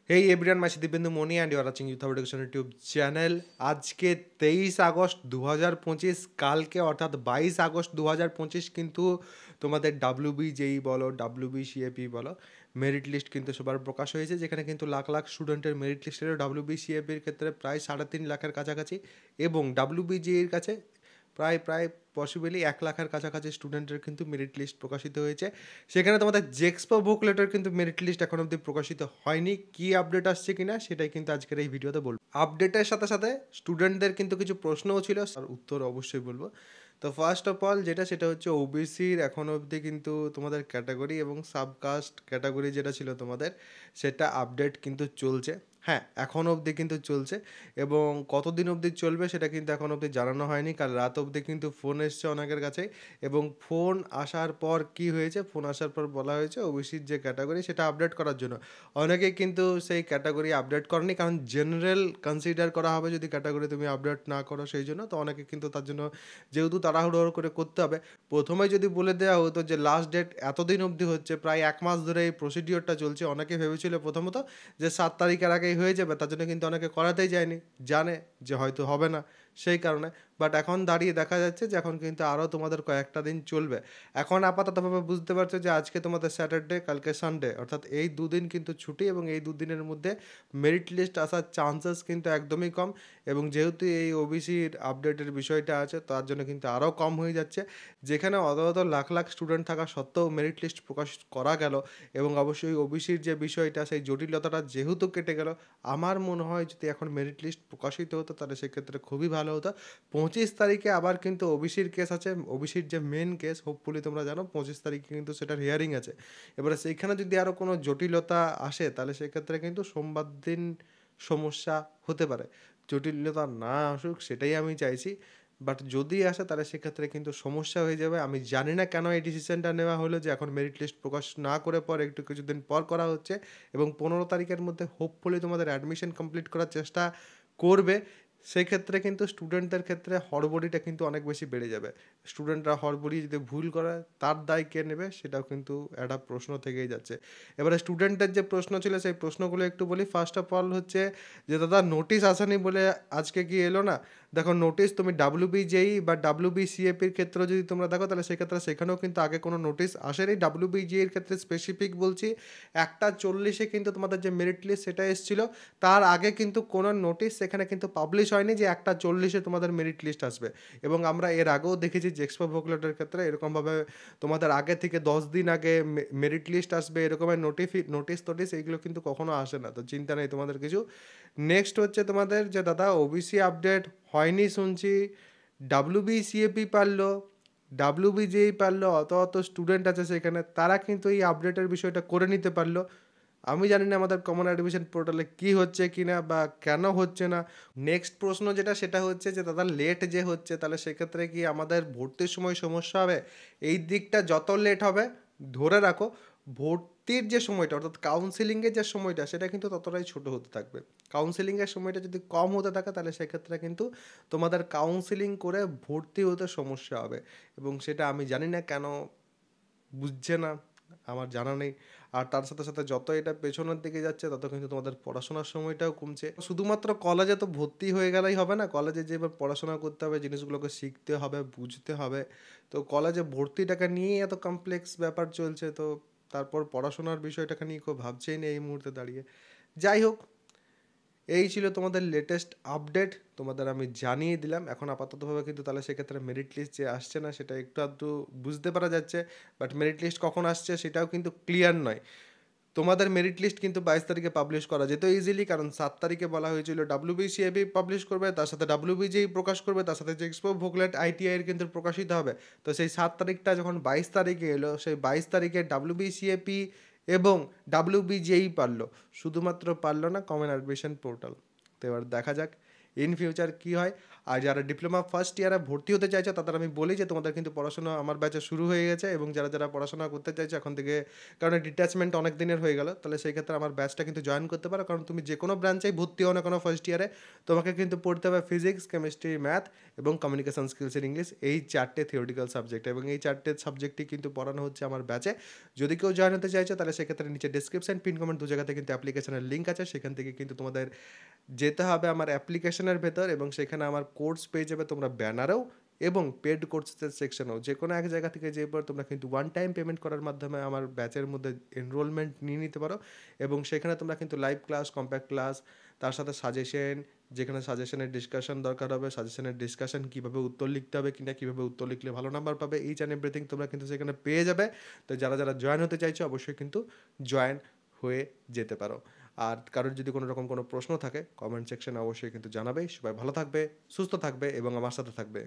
এই everyone, my Dibyendu Moni and you are watching Youth Education YouTube channel. আজকে 23 August 2025, কালকে অর্থাৎ 22 আগস্ট 2025 কিন্তু তোমাদের WBJEE বলো, WBCAP বলো, মেরিট লিস্ট কিন্তু সবার প্রকাশ হয়েছে, যেখানে কিন্তু লাখ লাখ স্টুডেন্টের মেরিট লিস্ট এর WBCAPর ক্ষেত্রে প্রায় 3.5 লাখের কাছাকাছি, এবং WBJEEর কাছে প্রায় প্রায় পসিবলি 1 লাখের কাছাকাছি স্টুডেন্টের কিন্তু মেরিট লিস্ট প্রকাশিত হয়েছে। সেখানে তোমাদের জেক্সপো বুকলেটের কিন্তু মেরিট লিস্ট এখন অবধি প্রকাশিত হয়নি। কি আপডেট আসছে কিনা সেটাই কিন্তু আজকের এই ভিডিওতে বলবো। আপডেটের সাথে সাথে স্টুডেন্টদের কিন্তু কিছু প্রশ্নও ছিল, আর উত্তর অবশ্যই বলবো। তো ফার্স্ট অফ অল সেটা হচ্ছে ওবিসির এখন অবধি কিন্তু তোমাদের ক্যাটাগরি এবং সাবকাস্ট ক্যাটাগরি যেটা ছিল তোমাদের, সেটা আপডেট কিন্তু চলছে। হ্যাঁ, এখন অবধি কিন্তু চলছে, এবং কতদিন অবধি চলবে সেটা কিন্তু এখন অবধি জানানো হয়নি। কাল রাত অবধি কিন্তু ফোন এসছে অনেকের কাছে, এবং ফোন আসার পর কি হয়েছে, ফোন আসার পর বলা হয়েছে ওবিসির যে ক্যাটাগরি সেটা আপডেট করার জন্য। অনেকে কিন্তু সেই ক্যাটাগরি আপডেট করেনি, কারণ জেনারেল কনসিডার করা হবে যদি ক্যাটাগরি তুমি আপডেট না করো, সেই জন্য। তো অনেকে কিন্তু তার জন্য যেহেতু তাড়াহুড়ো করে করতে হবে, প্রথমে যদি বলে দেওয়া হতো যে লাস্ট ডেট এতদিন অবধি হচ্ছে, প্রায় 1 মাস ধরে এই প্রসিডিওরটা চলছে, অনেকে ভেবেছিল প্রথমত যে 7 তারিখের আগেই হয়ে যাবে, তার জন্য কিন্তু অনেকে করাতেই যায়নি, জানে যে হয়তো হবে না সেই কারণে। বাট এখন দাঁড়িয়ে দেখা যাচ্ছে যে এখন কিন্তু আরও তোমাদের কয়েকটা দিন চলবে। এখন আপাততভাবে বুঝতে পারছো যে আজকে তোমাদের স্যাটারডে, কালকে সানডে, অর্থাৎ এই দুদিন কিন্তু ছুটি, এবং এই দুদিনের মধ্যে মেরিট লিস্ট আসার চান্সেস কিন্তু একদমই কম। এবং যেহেতু এই ওবিসির আপডেটের বিষয়টা আছে, তার জন্য কিন্তু আরও কম হয়ে যাচ্ছে। যেখানে অত লাখ লাখ স্টুডেন্ট থাকা সত্ত্বেও মেরিট লিস্ট প্রকাশ করা গেল, এবং অবশ্যই ওবিসির যে বিষয়টা, সেই জটিলতাটা যেহেতু কেটে গেল, আমার মনে হয় যদি এখন মেরিট লিস্ট প্রকাশিত হতো তাহলে সেক্ষেত্রে খুবই ভালো হতো। 25 তারিখে আবার কিন্তু ওবিসির কেস আছে, ওবিসির যে মেন কেস, হোপফুলি তোমরা জানো 25 তারিখে কিন্তু সেটার হিয়ারিং আছে। এবারে সেইখানে যদি আরও কোনো জটিলতা আসে তাহলে সেক্ষেত্রে কিন্তু সোমবার দিন সমস্যা হতে পারে। জটিলতা না আসুক সেটাই আমি চাইছি, বাট যদি আসে তাহলে সেক্ষেত্রে কিন্তু সমস্যা হয়ে যাবে। আমি জানি না কেন এই ডিসিশনটা নেওয়া হলো যে এখন মেরিট লিস্ট প্রকাশ না করে পর একটু কিছুদিন পর করা হচ্ছে, এবং 15 তারিখের মধ্যে হোপফুলি তোমাদের অ্যাডমিশন কমপ্লিট করার চেষ্টা করবে। সেক্ষেত্রে কিন্তু স্টুডেন্টদের ক্ষেত্রে হড়বড়িটা কিন্তু অনেক বেশি বেড়ে যাবে। স্টুডেন্টরা হড়বড়ি যদি ভুল করে তার দায় কে নেবে, সেটাও কিন্তু একটা প্রশ্ন থেকেই যাচ্ছে। এবারে স্টুডেন্টদের যে প্রশ্ন ছিল সেই প্রশ্নগুলো একটু বলি। ফার্স্ট অফ অল হচ্ছে যে দাদা নোটিশ আসেনি বলে আজকে কি এলো না? দেখো, নোটিশ তুমি WBJEE বা WBCAPর ক্ষেত্রে যদি তোমরা দেখো তাহলে সেক্ষেত্রে সেখানেও কিন্তু আগে কোনো নোটিশ আসেনি। WBJEEর ক্ষেত্রে স্পেসিফিক বলছি, 1টা 40-এ কিন্তু তোমাদের যে মেরিট লিস্ট সেটা এসেছিলো, তার আগে কিন্তু কোনো নোটিশ সেখানে কিন্তু পাবলিশ হয়নি যে 1টা 40-এ তোমাদের মেরিট লিস্ট আসবে। এবং আমরা এর আগেও দেখেছি জেক্সপো ভোকলেটের ক্ষেত্রে এরকমভাবে তোমাদের আগে থেকে 10 দিন আগে মেরিট লিস্ট আসবে, এরকমের নোটিশ এইগুলো কিন্তু কখনো আসে না। তো চিন্তা নেই তোমাদের কিছু। নেক্সট হচ্ছে তোমাদের যে দাদা ওবিসি আপডেট হয়নি শুনছি, WBCAP পারলো, WBJEE পারলো, অত অত স্টুডেন্ট আছে সেখানে, তারা কিন্তু এই আপডেটের বিষয়টা করে নিতে পারলো। আমি জানি না আমাদের কমন অ্যাডমিশন পোর্টালে কী হচ্ছে কি না, বা কেন হচ্ছে না। নেক্সট প্রশ্ন সেটা হচ্ছে যে দাদা লেট যে হচ্ছে, তাহলে সেক্ষেত্রে কি আমাদের ভর্তির সময় সমস্যা হবে? এই দিকটা যত লেট হবে, ধরে রাখো ভর্তির যে সময়টা অর্থাৎ কাউন্সিলিংয়ের যে সময়টা সেটা কিন্তু ততটাই ছোট হতে থাকবে। কাউন্সিলিংয়ের সময়টা যদি কম হতে থাকে তাহলে সেক্ষেত্রে কিন্তু তোমাদের কাউন্সিলিং করে ভর্তি হতে সমস্যা হবে, এবং সেটা আমি জানি না কেন বুঝছে না, আমার জানা নেই। আর তার সাথে সাথে যত এটা পেছনের দিকে যাচ্ছে তত কিন্তু তোমাদের পড়াশোনার সময়টাও কমছে। শুধুমাত্র কলেজে তো ভর্তি হয়ে গেলেই হবে না, কলেজে যে এবার পড়াশোনা করতে হবে, জিনিসগুলোকে শিখতে হবে, বুঝতে হবে। তো কলেজে ভর্তিটাকে নিয়েই এত কমপ্লেক্স ব্যাপার চলছে, তো তারপর পড়াশোনার বিষয়টাকে নিয়ে কেউ ভাবছেই না এই মুহূর্তে দাঁড়িয়ে। যাই হোক, এই ছিল তোমাদের লেটেস্ট আপডেট, তোমাদের আমি জানিয়ে দিলাম। এখন আপাততভাবে কিন্তু তাহলে সেক্ষেত্রে মেরিট লিস্ট যে আসছে না সেটা একটু আধটু বুঝতে পারা যাচ্ছে, বাট মেরিট লিস্ট কখন আসছে সেটাও কিন্তু ক্লিয়ার নয়। তোমাদের মেরিট লিস্ট কিন্তু 22 তারিখে পাবলিশ করা যেত ইজিলি, কারণ 7 তারিখে বলা হয়েছিল WBCAP পাবলিশ করবে, তার সাথে WBJEE প্রকাশ করবে, তার সাথে জেক্সপো ভোকলেট ITI এর কিন্তু প্রকাশিত হবে। তো সেই 7 তারিখটা যখন 22 তারিখে এলো, সেই 22 তারিখে WBCAP এবং WBJEE পারলো, শুধুমাত্র পারলো না কমন অ্যাডমিশন পোর্টাল। তো এবার দেখা যাক ইন ফিউচার কী হয়। আর যারা ডিপ্লোমা ফার্স্ট ইয়ারে ভর্তি হতে চাইছো তাদের আমি বলি যে তোমাদের কিন্তু পড়াশোনা আমার ব্যাচে শুরু হয়ে গেছে, এবং যারা যারা পড়াশোনা করতে চাইছো এখন থেকে, কারণ ডিট্যাচমেন্ট অনেক দিনের হয়ে গেল, তাহলে সেই ক্ষেত্রে আমার ব্যাচটা কিন্তু জয়েন করতে পারো। কারণ তুমি যে কোনো ব্রাঞ্চেই ভর্তি হও না কোনো ফার্স্ট ইয়ারে, তোমাকে কিন্তু পড়তে হবে ফিজিক্স, কেমিস্ট্রি, ম্যাথ এবং কমিউনিকেশন স্কিলস ইন ইংলিশ, এই 4টে থিওরিটিক্যাল সাবজেক্ট, এবং এই 4টে সাবজেক্টই কিন্তু পড়ানো হচ্ছে আমার ব্যাচে। যদি কেউ জয়েন হতে চাইছো তাহলে সেক্ষেত্রে নিচে ডিসক্রিপশন, পিন কমেন্ট দু জায়গাতে কিন্তু অ্যাপ্লিকেশনের লিঙ্ক আছে, সেখান থেকে কিন্তু তোমাদের যেতে হবে আমার অ্যাপ্লিকেশনের ভেতর, এবং সেখানে আমার কোর্স পেয়ে যাবে তোমরা ব্যানারেও এবং পেড কোর্সের সেকশনেও, যে কোনো এক জায়গা থেকে যে পর তোমরা কিন্তু ওয়ান টাইম পেমেন্ট করার মাধ্যমে আমার ব্যাচের মধ্যে এনরোলমেন্ট নিয়ে নিতে পারো। এবং সেখানে তোমরা কিন্তু লাইভ ক্লাস, কম্প্যাক্ট ক্লাস, তার সাথে সাজেশন, যেখানে সাজেশনের ডিসকাশন দরকার হবে, সাজেশনের ডিসকাশন কীভাবে উত্তর লিখতে হবে কিনা, কীভাবে উত্তর লিখলে ভালো নাম্বার পাবে, ইচ অ্যান্ড এভরিথিং তোমরা কিন্তু সেখানে পেয়ে যাবে। তো যারা যারা জয়েন হতে চাইছো অবশ্যই কিন্তু জয়েন হয়ে যেতে পারো। আর কারোর যদি কোনো রকম কোনো প্রশ্ন থাকে কমেন্ট সেকশনে অবশ্যই কিন্তু জানাবে। সবাই ভালো থাকবে, সুস্থ থাকবে এবং আমার সাথে থাকবে।